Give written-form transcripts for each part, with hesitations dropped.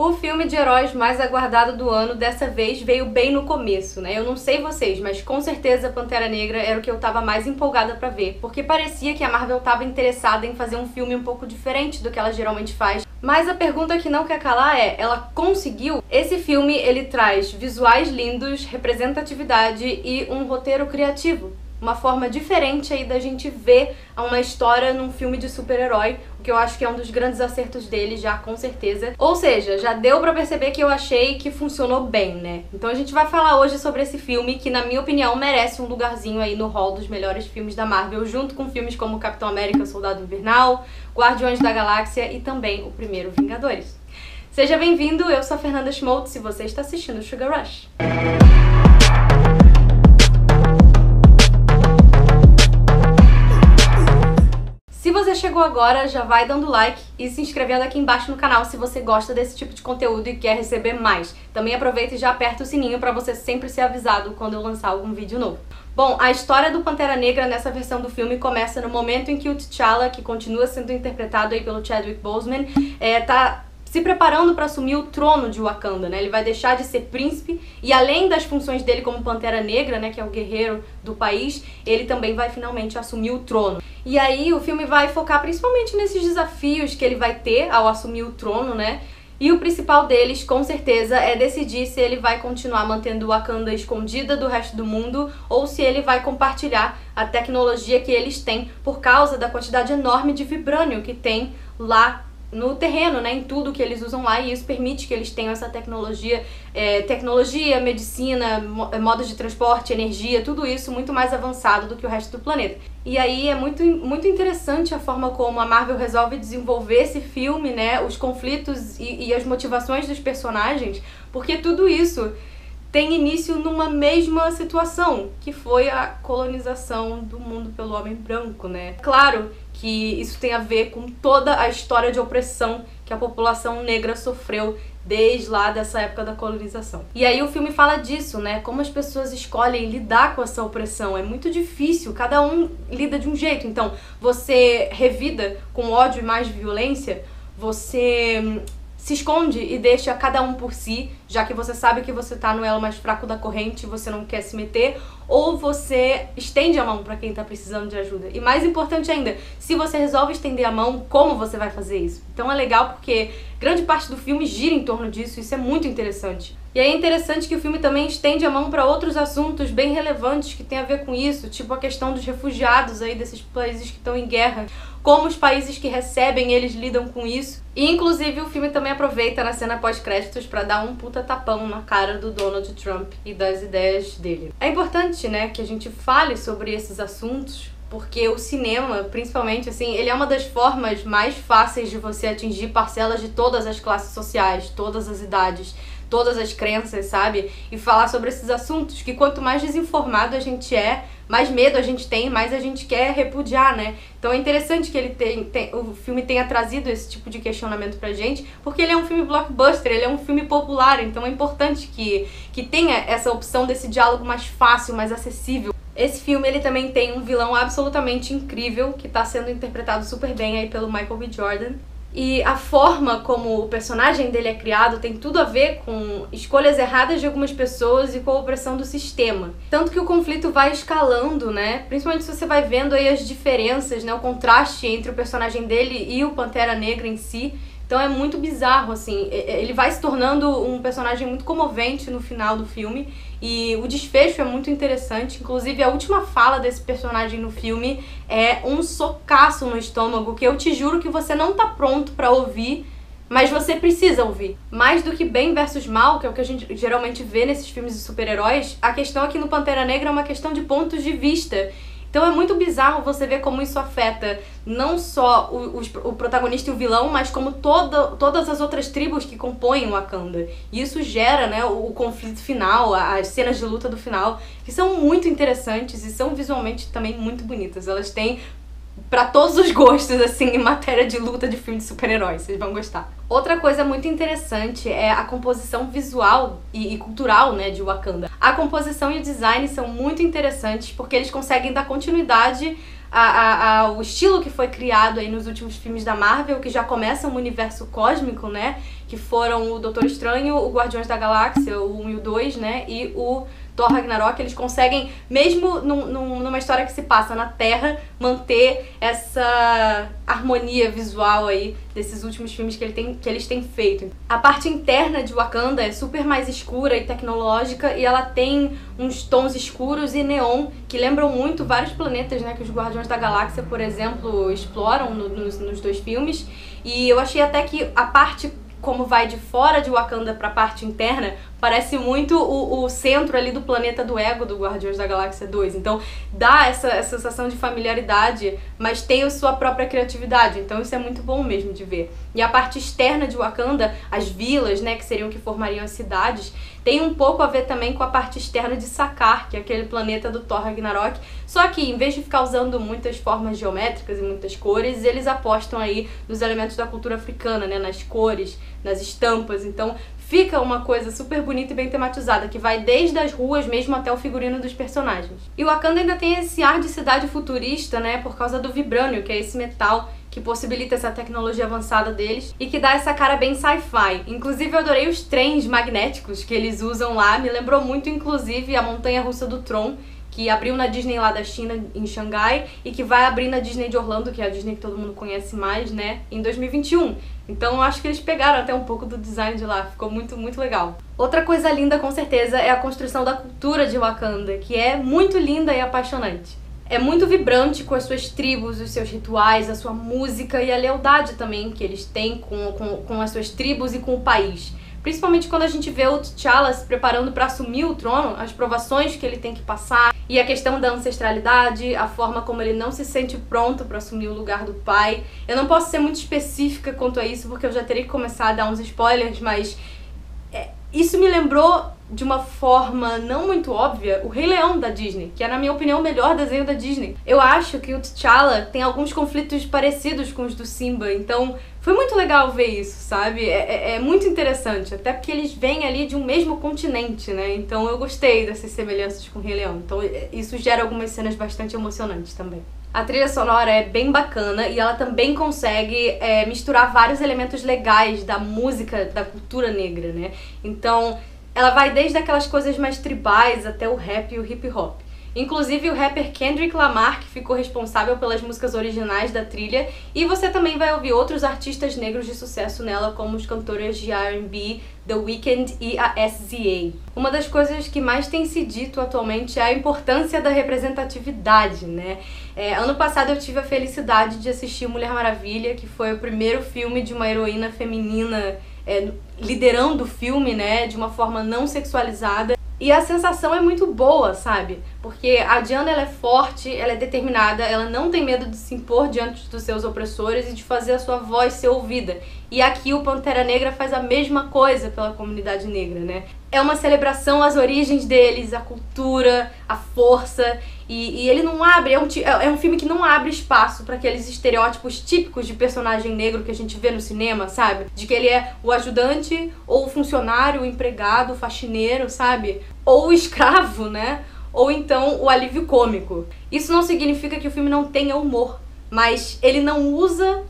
O filme de heróis mais aguardado do ano dessa vez veio bem no começo, né? Eu não sei vocês, mas com certeza Pantera Negra era o que eu tava mais empolgada pra ver, porque parecia que a Marvel tava interessada em fazer um filme um pouco diferente do que ela geralmente faz. Mas a pergunta que não quer calar é, ela conseguiu? Esse filme, ele traz visuais lindos, representatividade e um roteiro criativo. Uma forma diferente aí da gente ver uma história num filme de super-herói, o que eu acho que é um dos grandes acertos dele já, com certeza. Ou seja, já deu pra perceber que eu achei que funcionou bem, né? Então a gente vai falar hoje sobre esse filme que, na minha opinião, merece um lugarzinho aí no hall dos melhores filmes da Marvel, junto com filmes como Capitão América, Soldado Invernal, Guardiões da Galáxia e também o primeiro Vingadores. Seja bem-vindo, eu sou a Fernanda Schmoltz e você está assistindo Sugar Rush. Se você chegou agora, já vai dando like e se inscrevendo aqui embaixo no canal se você gosta desse tipo de conteúdo e quer receber mais. Também aproveita e já aperta o sininho para você sempre ser avisado quando eu lançar algum vídeo novo. Bom, a história do Pantera Negra nessa versão do filme começa no momento em que o T'Challa, que continua sendo interpretado aí pelo Chadwick Boseman, tá se preparando para assumir o trono de Wakanda, né? Ele vai deixar de ser príncipe e, além das funções dele como Pantera Negra, né, que é o guerreiro do país, ele também vai finalmente assumir o trono. E aí o filme vai focar principalmente nesses desafios que ele vai ter ao assumir o trono, né? E o principal deles, com certeza, é decidir se ele vai continuar mantendo Wakanda escondida do resto do mundo ou se ele vai compartilhar a tecnologia que eles têm por causa da quantidade enorme de vibrânio que tem lá no terreno, né, em tudo que eles usam lá, e isso permite que eles tenham essa tecnologia, medicina, modos de transporte, energia, tudo isso muito mais avançado do que o resto do planeta. E aí é muito interessante a forma como a Marvel resolve desenvolver esse filme, né, os conflitos e as motivações dos personagens, porque tudo isso tem início numa mesma situação, que foi a colonização do mundo pelo homem branco, né? Claro que isso tem a ver com toda a história de opressão que a população negra sofreu desde lá dessa época da colonização. E aí o filme fala disso, né? Como as pessoas escolhem lidar com essa opressão. É muito difícil, cada um lida de um jeito. Então, você revida com ódio e mais violência, você se esconde e deixa cada um por si, já que você sabe que você tá no elo mais fraco da corrente e você não quer se meter, ou você estende a mão pra quem tá precisando de ajuda. E mais importante ainda, se você resolve estender a mão, como você vai fazer isso? Então é legal porque grande parte do filme gira em torno disso, isso é muito interessante. E aí é interessante que o filme também estende a mão para outros assuntos bem relevantes que tem a ver com isso, tipo a questão dos refugiados aí desses países que estão em guerra, como os países que recebem eles lidam com isso. E inclusive o filme também aproveita na cena pós-créditos para dar um puta tapão na cara do Donald Trump e das ideias dele. É importante, né, que a gente fale sobre esses assuntos, porque o cinema, principalmente, assim, ele é uma das formas mais fáceis de você atingir parcelas de todas as classes sociais, todas as idades, todas as crenças, sabe? E falar sobre esses assuntos, que quanto mais desinformado a gente é, mais medo a gente tem, mais a gente quer repudiar, né? Então é interessante que o filme tenha trazido esse tipo de questionamento pra gente, porque ele é um filme blockbuster, ele é um filme popular, então é importante que tenha essa opção desse diálogo mais fácil, mais acessível. Esse filme, ele também tem um vilão absolutamente incrível, que tá sendo interpretado super bem aí pelo Michael B. Jordan. E a forma como o personagem dele é criado tem tudo a ver com escolhas erradas de algumas pessoas e com a opressão do sistema. Tanto que o conflito vai escalando, né? Principalmente se você vai vendo aí as diferenças, né? O contraste entre o personagem dele e o Pantera Negra em si. Então é muito bizarro, assim, ele vai se tornando um personagem muito comovente no final do filme e o desfecho é muito interessante, inclusive a última fala desse personagem no filme é um socaço no estômago que eu te juro que você não tá pronto pra ouvir, mas você precisa ouvir. Mais do que bem versus mal, que é o que a gente geralmente vê nesses filmes de super-heróis, a questão aqui no Pantera Negra é uma questão de pontos de vista. Então é muito bizarro você ver como isso afeta não só o protagonista e o vilão, mas como todas as outras tribos que compõem o Wakanda. E isso gera, né, o conflito final, as cenas de luta do final, que são muito interessantes e são visualmente também muito bonitas. Elas têm pra todos os gostos, assim, em matéria de luta de filme de super-heróis, vocês vão gostar. Outra coisa muito interessante é a composição visual e cultural, né, de Wakanda. A composição e o design são muito interessantes porque eles conseguem dar continuidade ao estilo que foi criado aí nos últimos filmes da Marvel, que já começa um universo cósmico, né, que foram o Doutor Estranho, o Guardiões da Galáxia, o 1 e o 2, né, e o Thor Ragnarok. Eles conseguem, mesmo numa história que se passa na Terra, manter essa harmonia visual aí desses últimos filmes que eles têm feito. A parte interna de Wakanda é super mais escura e tecnológica, e ela tem uns tons escuros e neon que lembram muito vários planetas, né, que os Guardiões da Galáxia, por exemplo, exploram nos 2 filmes. E eu achei até que a parte como vai de fora de Wakanda pra parte interna, parece muito o centro ali do planeta do Ego do Guardiões da Galáxia 2. Então dá essa sensação de familiaridade, mas tem a sua própria criatividade. Então isso é muito bom mesmo de ver. E a parte externa de Wakanda, as vilas, né, que seriam que formariam as cidades, tem um pouco a ver também com a parte externa de Sakaar, que é aquele planeta do Thor Ragnarok. Só que, em vez de ficar usando muitas formas geométricas e muitas cores, eles apostam aí nos elementos da cultura africana, né, nas cores, nas estampas. Então fica uma coisa super bonita e bem tematizada, que vai desde as ruas mesmo até o figurino dos personagens. E o Wakanda ainda tem esse ar de cidade futurista, né, por causa do vibrânio, que é esse metal que possibilita essa tecnologia avançada deles e que dá essa cara bem sci-fi. Inclusive eu adorei os trens magnéticos que eles usam lá, me lembrou muito inclusive a montanha-russa do Tron, que abriu na Disney lá da China, em Xangai, e que vai abrir na Disney de Orlando, que é a Disney que todo mundo conhece mais, né, em 2021. Então eu acho que eles pegaram até um pouco do design de lá, ficou muito, muito legal. Outra coisa linda, com certeza, é a construção da cultura de Wakanda, que é muito linda e apaixonante. É muito vibrante com as suas tribos, os seus rituais, a sua música e a lealdade também que eles têm com as suas tribos e com o país. Principalmente quando a gente vê o T'Challa se preparando para assumir o trono, as provações que ele tem que passar e a questão da ancestralidade, a forma como ele não se sente pronto para assumir o lugar do pai. Eu não posso ser muito específica quanto a isso porque eu já teria que começar a dar uns spoilers, mas isso me lembrou de uma forma não muito óbvia o Rei Leão da Disney, que é, na minha opinião, o melhor desenho da Disney. Eu acho que o T'Challa tem alguns conflitos parecidos com os do Simba, então foi muito legal ver isso, sabe? É muito interessante, até porque eles vêm ali de um mesmo continente, né? Então eu gostei dessas semelhanças com o Rei Leão, então isso gera algumas cenas bastante emocionantes também. A trilha sonora é bem bacana e ela também consegue misturar vários elementos legais da música, da cultura negra, né? Então ela vai desde aquelas coisas mais tribais até o rap e o hip hop. Inclusive o rapper Kendrick Lamar, que ficou responsável pelas músicas originais da trilha, e você também vai ouvir outros artistas negros de sucesso nela, como os cantores de R&B, The Weeknd e a SZA. Uma das coisas que mais tem se dito atualmente é a importância da representatividade, né? Ano passado eu tive a felicidade de assistir Mulher Maravilha, que foi o primeiro filme de uma heroína feminina liderando o filme, né, de uma forma não sexualizada. E a sensação é muito boa, sabe? Porque a Diana, ela é forte, ela é determinada, ela não tem medo de se impor diante dos seus opressores e de fazer a sua voz ser ouvida. E aqui o Pantera Negra faz a mesma coisa pela comunidade negra, né? É uma celebração às origens deles, à cultura, à força. E ele não abre, é um filme que não abre espaço para aqueles estereótipos típicos de personagem negro que a gente vê no cinema, sabe? De que ele é o ajudante, ou o funcionário, o empregado, o faxineiro, sabe? Ou o escravo, né? Ou então o alívio cômico. Isso não significa que o filme não tenha humor, mas ele não usa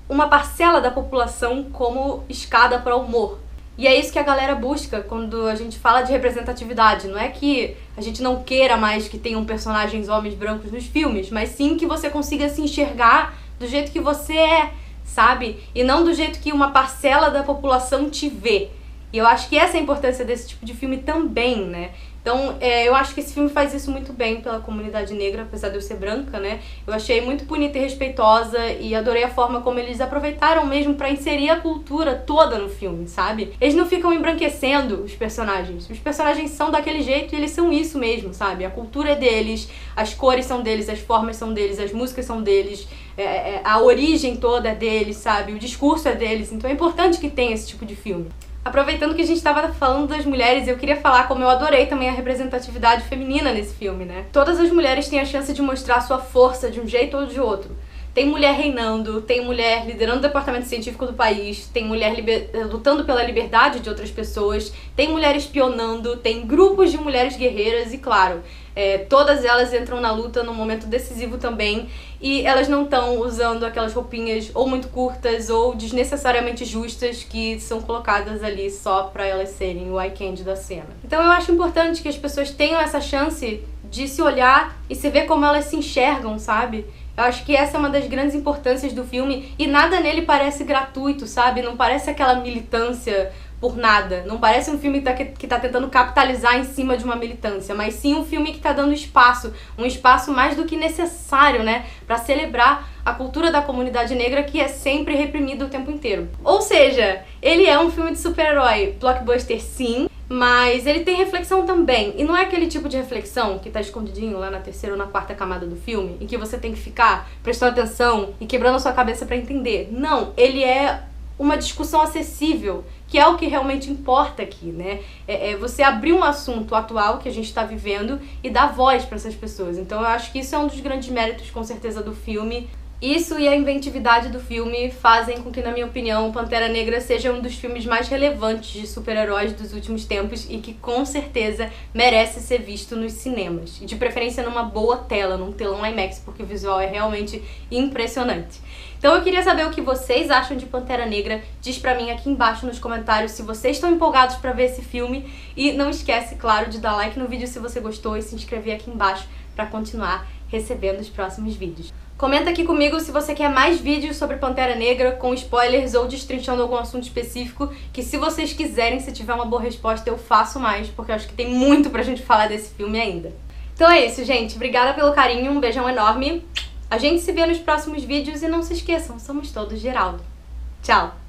uma parcela da população como escada para o humor. E é isso que a galera busca quando a gente fala de representatividade. Não é que a gente não queira mais que tenham personagens homens brancos nos filmes, mas sim que você consiga se enxergar do jeito que você é, sabe? E não do jeito que uma parcela da população te vê. E eu acho que essa é a importância desse tipo de filme também, né? Então, eu acho que esse filme faz isso muito bem pela comunidade negra, apesar de eu ser branca, né? Eu achei muito bonita e respeitosa e adorei a forma como eles aproveitaram mesmo pra inserir a cultura toda no filme, sabe? Eles não ficam embranquecendo os personagens. Os personagens são daquele jeito e eles são isso mesmo, sabe? A cultura é deles, as cores são deles, as formas são deles, as músicas são deles, a origem toda é deles, sabe? O discurso é deles. Então é importante que tenha esse tipo de filme. Aproveitando que a gente estava falando das mulheres, eu queria falar como eu adorei também a representatividade feminina nesse filme, né? Todas as mulheres têm a chance de mostrar sua força de um jeito ou de outro. tem mulher reinando, tem mulher liderando o departamento científico do país, tem mulher lutando pela liberdade de outras pessoas, tem mulher espionando, tem grupos de mulheres guerreiras e, claro, todas elas entram na luta num momento decisivo também, e elas não estão usando aquelas roupinhas ou muito curtas ou desnecessariamente justas que são colocadas ali só pra elas serem o eye candy da cena. Então eu acho importante que as pessoas tenham essa chance de se olhar e se ver como elas se enxergam, sabe? Eu acho que essa é uma das grandes importâncias do filme, e nada nele parece gratuito, sabe? Não parece aquela militância por nada. Não parece um filme que tá tentando capitalizar em cima de uma militância, mas sim um filme que tá dando espaço, um espaço mais do que necessário, né? Pra celebrar a cultura da comunidade negra, que é sempre reprimida o tempo inteiro. Ou seja, ele é um filme de super-herói blockbuster, sim, mas ele tem reflexão também. E não é aquele tipo de reflexão que tá escondidinho lá na terceira ou na quarta camada do filme, em que você tem que ficar prestando atenção e quebrando a sua cabeça pra entender. Não, ele é uma discussão acessível, que é o que realmente importa aqui, né? É você abrir um assunto atual que a gente tá vivendo e dar voz pra essas pessoas. Então eu acho que isso é um dos grandes méritos, com certeza, do filme. Isso e a inventividade do filme fazem com que, na minha opinião, Pantera Negra seja um dos filmes mais relevantes de super-heróis dos últimos tempos e que, com certeza, merece ser visto nos cinemas. E de preferência numa boa tela, num telão IMAX, porque o visual é realmente impressionante. Então eu queria saber o que vocês acham de Pantera Negra. Diz pra mim aqui embaixo nos comentários se vocês estão empolgados pra ver esse filme. E não esquece, claro, de dar like no vídeo se você gostou e se inscrever aqui embaixo pra continuar recebendo os próximos vídeos. Comenta aqui comigo se você quer mais vídeos sobre Pantera Negra, com spoilers ou destrinchando algum assunto específico, que se vocês quiserem, se tiver uma boa resposta, eu faço mais, porque eu acho que tem muito pra gente falar desse filme ainda. Então é isso, gente. Obrigada pelo carinho, um beijão enorme. A gente se vê nos próximos vídeos e não se esqueçam, somos todos Geraldo. Tchau!